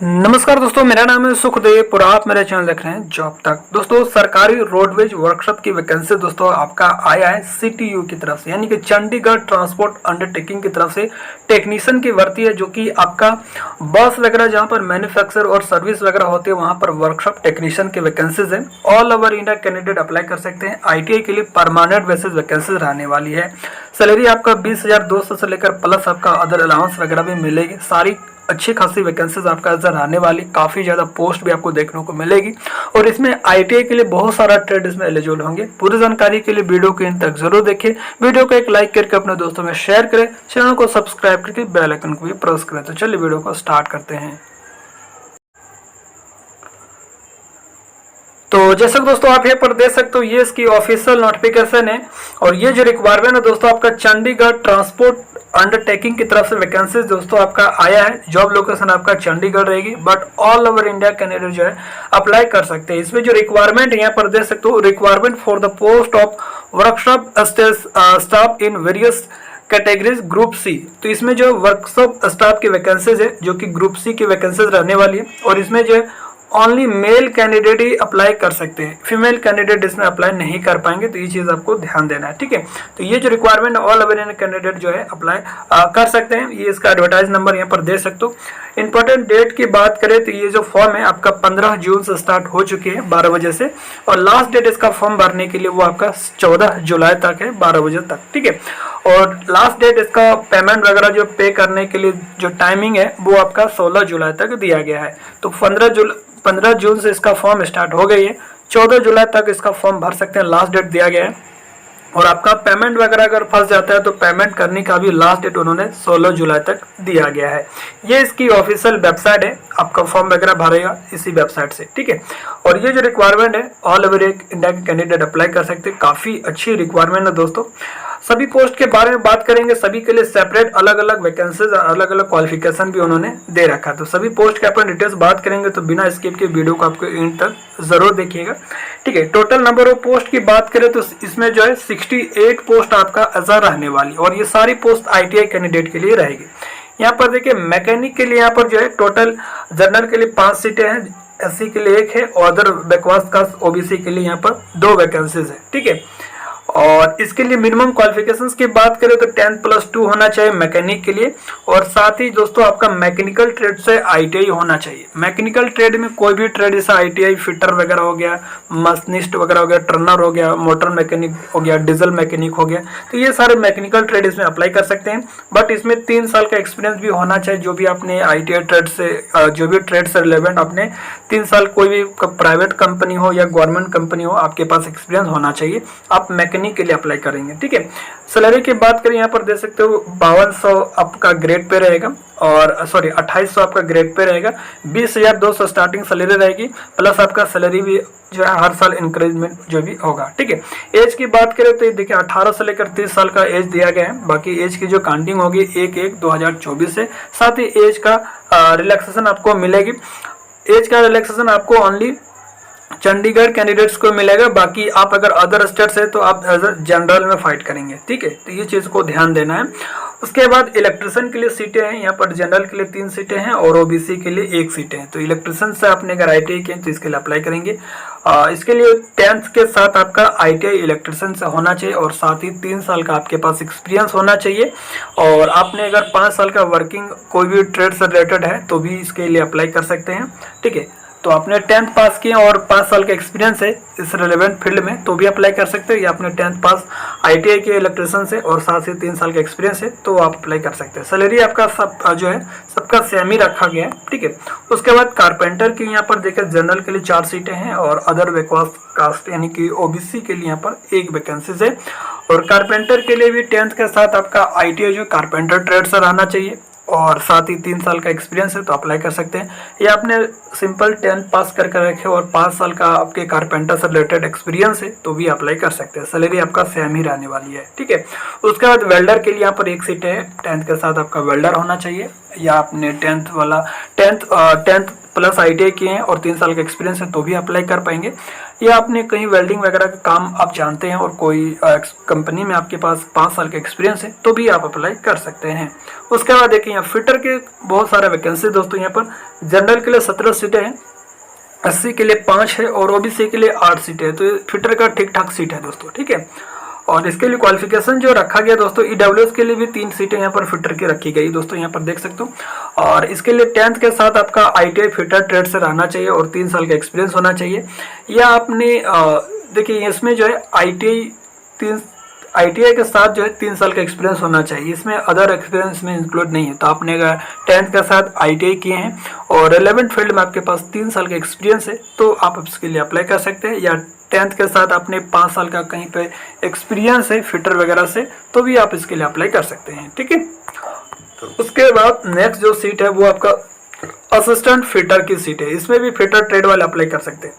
नमस्कार दोस्तों, मेरा नाम है सुखदेव और आप मेरे चैनल देख रहे हैं जॉब तक। दोस्तों, सरकारी रोडवेज वर्कशॉप की वैकेंसी दोस्तों आपका आया है सीटीयू की तरफ से, यानी कि चंडीगढ़ ट्रांसपोर्ट अंडरटेकिंग की तरफ से टेक्नीशियन की भर्ती है, जो कि आपका बस वगैरह जहां पर मैन्युफैक्चर और सर्विस वगैरह होती है वहां पर वर्कशॉप टेक्नीशियन की वैकेंसीज है। All over India candidate apply कर सकते हैं। ITI के लिए परमानेंट बेसिस वैकेंसीज रहने वाली है। सैलरी आपका 20,200 से लेकर प्लस आपका अदर अलाउंस वगैरह भी मिलेगी। सारी अच्छी खासी वैकेंसीज आपका इधर आने वाली, काफ़ी ज़्यादा पोस्ट भी आपको देखने को मिलेगी और इसमें ITI के लिए बहुत सारा ट्रेड इसमें एलिजिबल होंगे। पूरी जानकारी के लिए वीडियो को इन तक जरूर देखें। वीडियो को एक लाइक करके अपने दोस्तों में शेयर करें, चैनल को सब्सक्राइब करके बेल आइकन को भी प्रेस करें। तो चलिए वीडियो को स्टार्ट करते हैं। तो जैसे दोस्तों आप यहाँ पर देख सकते हो, ये इसकी ऑफिशियल नोटिफिकेशन है और ये जो रिक्वायरमेंट है दोस्तों आपका चंडीगढ़ ट्रांसपोर्ट अंडरटेकिंग की तरफ से वैकेंसीज दोस्तों आपका आया है। जॉब लोकेशन आपका चंडीगढ़ रहेगी, but all over India candidate जो है अप्लाई कर सकते हैं। इसमें जो रिक्वायरमेंट यहाँ पर देख सकते हो, requirement for the post of workshop staff in various categories group C. तो इसमें जो वर्कशॉप स्टाफ की वैकेंसीज है जो कि ग्रुप सी की वैकेंसीज रहने वाली है और इसमें जो है ओनली मेल कैंडिडेट ही अप्लाई कर सकते हैं, फीमेल कैंडिडेट इसमें अप्लाई नहीं कर पाएंगे। तो ये चीज़ आपको ध्यान देना है, ठीक है। तो ये जो requirement all over Indian candidate जो है अप्लाई कर सकते हैं। ये इसका एडवर्टाइज नंबर यहाँ पर दे सकते हो। इंपॉर्टेंट डेट की बात करें तो ये जो फॉर्म है आपका 15 जून से स्टार्ट हो चुकी है 12 बजे से, और लास्ट डेट इसका फॉर्म भरने के लिए वो आपका 14 जुलाई तक है 12 बजे तक, ठीक है। और लास्ट डेट इसका पेमेंट वगैरह जो पे करने के लिए जो टाइमिंग है वो आपका 16 जुलाई तक दिया गया है। तो 15 जून से इसका फॉर्म स्टार्ट हो गई है, 14 जुलाई तक इसका फॉर्म भर सकते हैं, लास्ट डेट दिया गया है। और आपका पेमेंट वगैरह अगर फंस जाता है तो पेमेंट करने का भी लास्ट डेट उन्होंने 16 जुलाई तक दिया गया है। ये इसकी ऑफिशियल वेबसाइट है, आपका फॉर्म वगैरह भरेगा इसी वेबसाइट से, ठीक है। और ये जो रिक्वायरमेंट है ऑल ओवर इंडिया के कैंडिडेट अप्लाई कर सकते हैं। काफ़ी अच्छी रिक्वायरमेंट है दोस्तों। सभी पोस्ट के बारे में बात करेंगे, सभी के लिए सेपरेट अलग अलग वैकेंसीज, अलग अलग क्वालिफिकेशन भी उन्होंने दे रखा है। तो सभी पोस्ट के अपन डिटेल्स बात करेंगे, तो बिना स्किप के वीडियो को आपको एंड तक जरूर देखिएगा, ठीक है। टोटल नंबर ऑफ पोस्ट की बात करें तो इसमें जो है 68 पोस्ट आपका अजर रहने वाली, और ये सारी पोस्ट ITI कैंडिडेट के लिए रहेगी। यहाँ पर देखिए मैकेनिक के लिए यहाँ पर जो है टोटल जनरल के लिए 5 सीटें हैं, SC के लिए 1 है और अदर बैकवर्ड कास्ट OBC के लिए यहाँ पर 2 वैकेंसीज है, ठीक है। और इसके लिए मिनिमम क्वालिफिकेशंस की बात करें तो 10+2 होना चाहिए मैकेनिक के लिए, और साथ ही दोस्तों आपका मैकेनिकल ट्रेड से ITI होना चाहिए। मैकेनिकल ट्रेड में कोई भी ट्रेड जैसा ITI फिटर वगैरह हो गया, मशीनिस्ट वगैरह हो गया, टर्नर हो गया, मोटर मैकेनिक हो गया, डीजल मैकेनिक हो गया, तो ये सारे मैकेनिकल ट्रेड इसमें अप्लाई कर सकते हैं। बट इसमें 3 साल का एक्सपीरियंस भी होना चाहिए। जो भी आपने ITI ट्रेड से जो भी ट्रेड से रिलेवेंट आपने 3 साल कोई भी प्राइवेट कंपनी हो या गवर्नमेंट कंपनी हो, आपके पास एक्सपीरियंस होना चाहिए, आप मैकेनिक के लिए अप्लाई करेंगे, ठीक है। सैलरी की बात करें यहाँ पर देख सकते हो 5200 आपका ग्रेड पे रहेगा, और सॉरी 2800 आपका ग्रेड पे रहेगा। 20,200 स्टार्टिंग सैलरी रहेगी, प्लस आपका सैलरी भी जो है हर साल इंक्रीजमेंट जो भी होगा, ठीक है। एज की बात करें तो ये देखिए 18 से लेकर 30 साल का एज दिया गया है। बाकी एज की जो काउंटिंग होगी 1/1/2024 से, साथ ही एज का रिलैक्सेशन आपको मिलेगी। एज का रिलैक्सेशन आपको ओनली चंडीगढ़ कैंडिडेट्स को मिलेगा, बाकी आप अगर अदर स्टेट से तो आप जनरल में फाइट करेंगे, ठीक है। तो ये चीज़ को ध्यान देना है। उसके बाद इलेक्ट्रिशियन के लिए सीटें हैं, यहाँ पर जनरल के लिए 3 सीटें हैं और OBC के लिए 1 सीटें हैं। तो इलेक्ट्रिशियन से आपने अगर ITI किए तो इसके लिए अप्लाई करेंगे। इसके लिए 10th के साथ आपका ITI इलेक्ट्रिशियन से होना चाहिए, और साथ ही 3 साल का आपके पास एक्सपीरियंस होना चाहिए। और आपने अगर 5 साल का वर्किंग कोई भी ट्रेड से रिलेटेड है तो भी इसके लिए अप्लाई कर सकते हैं, ठीक है। तो आपने 10th पास किए और 5 साल का एक्सपीरियंस है इस रिलेवेंट फील्ड में तो भी अप्लाई कर सकते हैं, या आपने 10th पास ITI के इलेक्ट्रिशियन से और साथ ही 3 साल का एक्सपीरियंस है तो आप अप्लाई कर सकते हैं। सैलरी आपका सब जो है सबका सेम ही रखा गया है, ठीक है। उसके बाद कारपेंटर की यहाँ पर देखिए जनरल के लिए 4 सीटें हैं और अदर बैकवर्ड कास्ट यानी कि OBC के लिए यहाँ पर 1 वैकेंसीज है। और कारपेंटर के लिए भी 10th के साथ आपका ITI जो कारपेंटर ट्रेड से रहना चाहिए, और साथ ही 3 साल का एक्सपीरियंस है तो अप्लाई कर सकते हैं, या आपने सिंपल 10th पास करके रखे और 5 साल का आपके कारपेंटर से रिलेटेड एक्सपीरियंस है तो भी अप्लाई कर सकते हैं। सैलरी आपका सेम ही रहने वाली है, ठीक है। उसके बाद वेल्डर के लिए यहाँ पर 1 सीट है, 10th के साथ आपका वेल्डर होना चाहिए, या आपने 10th प्लस ITI किए हैं और 3 साल का एक्सपीरियंस है तो भी अप्लाई कर पाएंगे। या आपने कहीं वेल्डिंग वगैरह का काम आप जानते हैं और कोई कंपनी में आपके पास 5 साल का एक्सपीरियंस है तो भी आप अप्लाई कर सकते हैं। उसके बाद देखिए यहाँ फिटर के बहुत सारे वैकेंसी दोस्तों यहाँ पर जनरल के लिए 17 सीटें हैं, SC के लिए 5 है और OBC के लिए 8 सीटें है। तो फिटर का ठीक ठाक सीट है दोस्तों, ठीक है। और इसके लिए क्वालिफिकेशन जो रखा गया दोस्तों, EWS के लिए भी 3 सीटें यहाँ पर फिटर की रखी गई दोस्तों, यहाँ पर देख सकते हो। और इसके लिए 10th के साथ आपका ITI फिटर ट्रेड से रहना चाहिए और 3 साल का एक्सपीरियंस होना चाहिए। या आपने देखिए इसमें जो है ITI के साथ जो है 3 साल का एक्सपीरियंस होना चाहिए, इसमें अदर एक्सपीरियंस में इंक्लूड नहीं है। तो आपने अगर 10th के साथ ITI किए हैं और रेलेवेंट फील्ड में आपके पास 3 साल का एक्सपीरियंस है तो आप इसके लिए अप्लाई कर सकते हैं। या 10th के साथ आपने 5 साल का कहीं पे एक्सपीरियंस है फिटर वगैरह से तो भी आप इसके लिए अप्लाई कर सकते हैं, ठीक है। उसके बाद नेक्स्ट जो सीट है वो आपका असिस्टेंट फिटर की सीट है, इसमें भी फिटर ट्रेड वाले अप्लाई कर सकते हैं।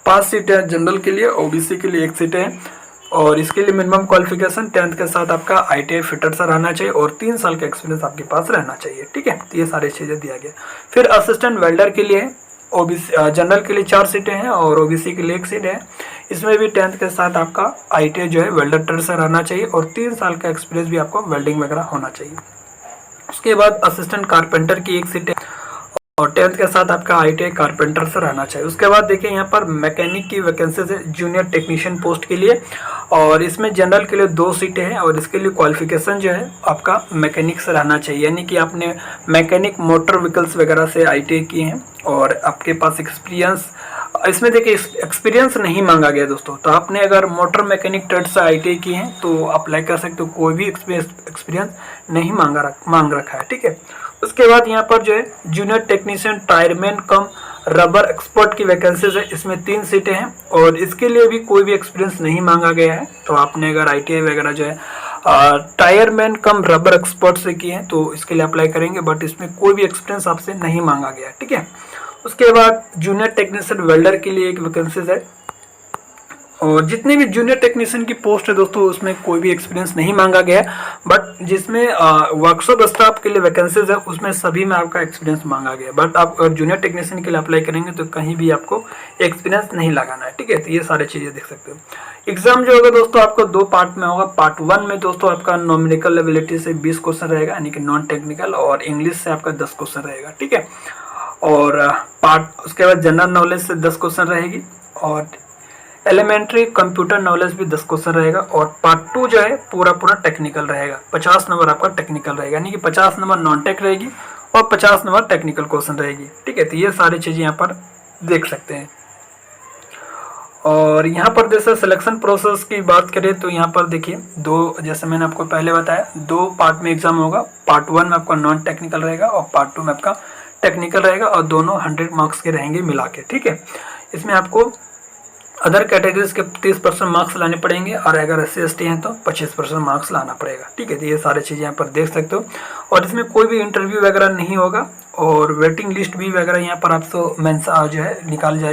5 सीटें हैं जनरल के लिए, OBC के लिए 1 सीटें हैं और इसके लिए मिनिमम क्वालिफिकेशन 10th के साथ आपका ITI फिटर से रहना चाहिए और 3 साल का एक्सपीरियंस आपके पास रहना चाहिए, ठीक है। तो ये सारी चीज़ें दिया गया। फिर असिस्टेंट वेल्डर के लिए OBC जनरल के लिए 4 सीटें हैं और OBC के लिए 1 सीट है। इसमें भी 10th के साथ आपका ITI जो है वेल्डर ट्रेड से रहना चाहिए और 3 साल का एक्सपीरियंस भी आपको वेल्डिंग वगैरह होना चाहिए। उसके बाद असिस्टेंट कारपेंटर की 1 सीट है और 10th के साथ आपका ITI कारपेंटर से रहना चाहिए। उसके बाद देखिए यहाँ पर मैकेनिक की वैकेंसीज है जूनियर टेक्नीशियन पोस्ट के लिए और इसमें जनरल के लिए 2 सीटें हैं और इसके लिए क्वालिफिकेशन जो है आपका मैकेनिक से रहना चाहिए, यानी कि आपने मैकेनिक मोटर व्हीकल्स वगैरह से ITI किए हैं और आपके पास एक्सपीरियंस, इसमें देखिए एक्सपीरियंस नहीं मांगा गया दोस्तों। तो आपने अगर मोटर मैकेनिक ट्रेड से ITI किए हैं तो अप्लाई कर सकते हो, कोई भी एक्सपीरियंस नहीं मांग रखा है, ठीक है। उसके बाद यहाँ पर जो है जूनियर टेक्नीशियन टायरमैन कम रबर एक्सपर्ट की वैकेंसीज है, इसमें 3 सीटें हैं और इसके लिए भी कोई भी एक्सपीरियंस नहीं मांगा गया है। तो आपने अगर ITI वगैरह जो है टायरमैन कम रबर एक्सपर्ट से किए हैं तो इसके लिए अप्लाई करेंगे, बट इसमें कोई भी एक्सपीरियंस आपसे नहीं मांगा गया है, ठीक है। उसके बाद जूनियर टेक्नीशियन वेल्डर के लिए 1 वैकेंसीज है और जितने भी जूनियर टेक्नीशियन की पोस्ट है दोस्तों उसमें कोई भी एक्सपीरियंस नहीं मांगा गया, बट जिसमें वर्कशॉप स्टाफ के लिए वैकेंसीज है उसमें सभी में आपका एक्सपीरियंस मांगा गया। बट आप अगर जूनियर टेक्नीशियन के लिए अप्लाई करेंगे तो कहीं भी आपको एक्सपीरियंस नहीं लगाना है, ठीक है। तो ये सारी चीज़ें देख सकते हो। एग्जाम जो होगा दोस्तों आपको 2 पार्ट में होगा। पार्ट 1 में दोस्तों आपका न्यूमेरिकल एबिलिटी से 20 क्वेश्चन रहेगा, यानी कि नॉन टेक्निकल, और इंग्लिश से आपका 10 क्वेश्चन रहेगा, ठीक है। और उसके बाद जनरल नॉलेज से 10 क्वेश्चन रहेगी और एलिमेंट्री कंप्यूटर नॉलेज भी 10 क्वेश्चन रहेगा। और पार्ट 2 जो है पूरा टेक्निकल रहेगा, 50 नंबर आपका टेक्निकल रहेगा, यानी कि 50 नंबर नॉन टेक रहेगी और 50 नंबर टेक्निकल क्वेश्चन रहेगी, ठीक है। तो ये सारी चीज़ें यहाँ पर देख सकते हैं। और यहाँ पर जैसे सिलेक्शन प्रोसेस की बात करें तो यहाँ पर देखिए 2, जैसे मैंने आपको पहले बताया, 2 पार्ट में एग्जाम होगा। पार्ट 1 में आपका नॉन टेक्निकल रहेगा और पार्ट 2 में आपका टेक्निकल रहेगा और दोनों 100 मार्क्स के रहेंगे मिला के, ठीक है। इसमें आपको अदर कैटेगरीज के 30% मार्क्स लाने पड़ेंगे और अगर SC ST हैं तो 25% मार्क्स लाना पड़ेगा, ठीक है। तो ये सारी चीज़ें यहाँ पर देख सकते हो। और इसमें कोई भी इंटरव्यू वगैरह नहीं होगा और वेटिंग लिस्ट भी वगैरह यहाँ पर आपको जो है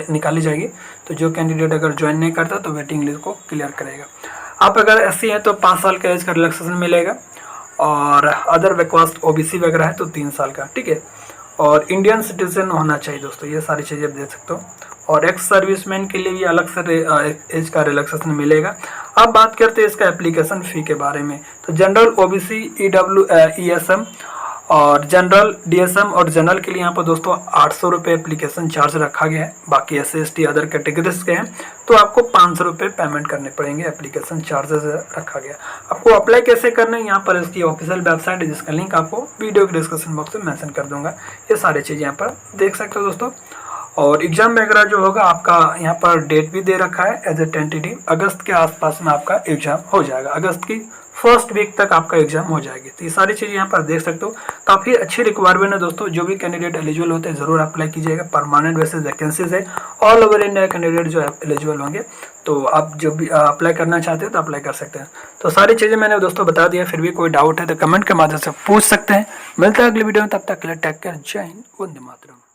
निकाली जाएगी। तो जो कैंडिडेट अगर ज्वाइन नहीं करता तो वेटिंग लिस्ट को क्लियर करेगा। आप अगर SC हैं तो 5 साल का एज का रिलैक्सेशन मिलेगा और अदर बैककास्ट OBC वगैरह है तो 3 साल का, ठीक है। और इंडियन सिटीजन होना चाहिए दोस्तों, ये सारी चीज़ें आप देख सकते हो। और एक्स सर्विसमैन के लिए भी अलग से एज का रिलैक्सेशन मिलेगा। अब बात करते हैं इसका एप्लीकेशन फ़ी के बारे में। तो जनरल OBC ESM और जनरल DSM और जनरल के लिए यहाँ पर दोस्तों 800 रुपये एप्लीकेशन चार्ज रखा गया है। बाकी SC ST अदर कैटेगरीज के हैं तो आपको 500 रुपये पेमेंट करने पड़ेंगे, एप्लीकेशन चार्जेस रखा गया। आपको अप्लाई कैसे करना है यहाँ पर इसकी ऑफिशियल वेबसाइट है जिसका लिंक आपको वीडियो के डिस्क्रिप्शन बॉक्स में मेंशन कर दूंगा। ये सारी चीज़ें यहाँ पर देख सकते हो दोस्तों। और एग्जाम वगैरह जो होगा आपका यहाँ पर डेट भी दे रखा है एज ए टेंटेटिव, अगस्त के आसपास में आपका एग्जाम हो जाएगा, अगस्त की फर्स्ट वीक तक आपका एग्जाम हो जाएगी। तो ये सारी चीज़ें यहाँ पर देख सकते हो। काफ़ी अच्छी रिक्वायरमेंट है दोस्तों, जो भी कैंडिडेट एलिजिबल होते हैं ज़रूर अप्लाई कीजिएगा। परमानेंट बेसिस वैकेंसीज है, ऑल ओवर इंडिया कैंडिडेट जो एलिजिबल होंगे तो आप जब भी अप्लाई करना चाहते हो तो अप्लाई कर सकते हैं। तो सारी चीज़ें मैंने दोस्तों बता दिया, फिर भी कोई डाउट है तो कमेंट के माध्यम से पूछ सकते हैं। मिलता है अगले वीडियो में, तब तक के लिए टेक केयर, जय हिंद, वंदे मातरम।